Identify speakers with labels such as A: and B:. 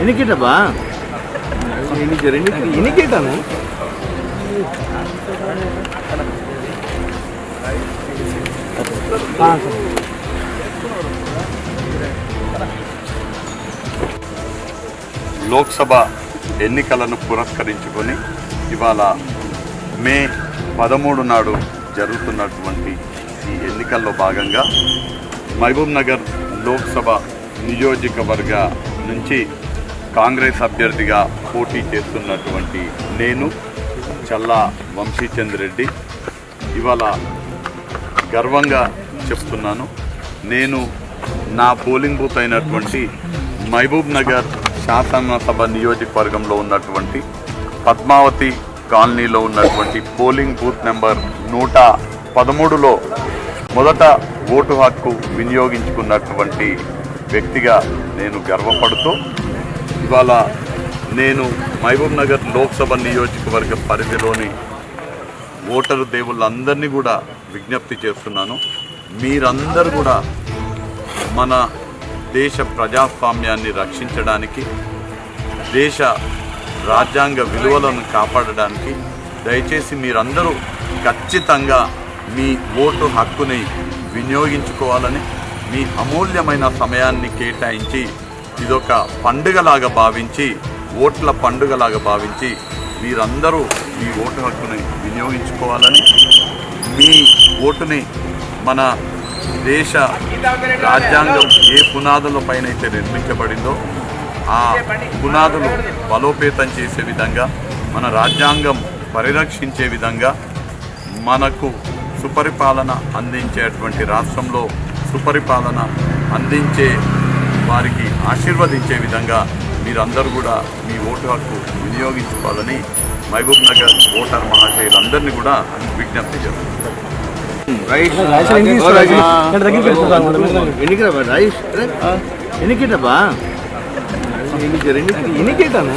A: ఎన్నికేటబ్బా ఎన్నికేటాను
B: లోక్సభ ఎన్నికలను పురస్కరించుకొని ఇవాళ మే 13 నాడు జరుగుతున్నటువంటి ఈ ఎన్నికల్లో భాగంగా మహబూబ్ నగర్ లోక్సభ నియోజకవర్గ నుంచి కాంగ్రెస్ అభ్యర్థిగా పోటీ చేస్తున్నటువంటి నేను చల్లా వంశీచంద్ రెడ్డి ఇవాళ గర్వంగా చెప్తున్నాను. నేను నా పోలింగ్ బూత్ అయినటువంటి మహబూబ్ నగర్ శాసనసభ నియోజకవర్గంలో ఉన్నటువంటి పద్మావతి కాలనీలో ఉన్నటువంటి పోలింగ్ బూత్ నెంబర్ 113లో మొదట ఓటు హక్కు వినియోగించుకున్నటువంటి వ్యక్తిగా నేను గర్వపడుతూ ఇవాళ నేను మహబూబ్ నగర్ లోక్సభ నియోజకవర్గ పరిధిలోని ఓటరు దేవుళ్ళందరినీ కూడా విజ్ఞప్తి చేస్తున్నాను. మీరందరూ కూడా మన దేశ ప్రజాస్వామ్యాన్ని రక్షించడానికి, దేశ రాజ్యాంగ విలువలను కాపాడడానికి దయచేసి మీరందరూ ఖచ్చితంగా మీ ఓటు హక్కుని వినియోగించుకోవాలని, మీ అమూల్యమైన సమయాన్ని కేటాయించి ఇదొక పండుగలాగా భావించి, ఓట్ల పండుగలాగా భావించి మీరందరూ మీ ఓటు హక్కుని వినియోగించుకోవాలని, మీ ఓటుని మన దేశ రాజ్యాంగం ఏ పునాదులపైన అయితే నిర్మించబడిందో ఆ పునాదులు బలోపేతం చేసే విధంగా, మన రాజ్యాంగం పరిరక్షించే విధంగా, మనకు సుపరిపాలన అందించేటువంటి రాష్ట్రంలో సుపరిపాలన అందించే వారికి ఆశీర్వదించే విధంగా మీరందరూ కూడా మీ ఓటు హక్కు వినియోగించుకోవాలని మహబూబ్ నగర్ ఓటర్ మహాశయులందరినీ కూడా విజ్ఞప్తి చేస్తున్నారు.
A: ఎన్నికేటబ్బా ఎన్నికేటాను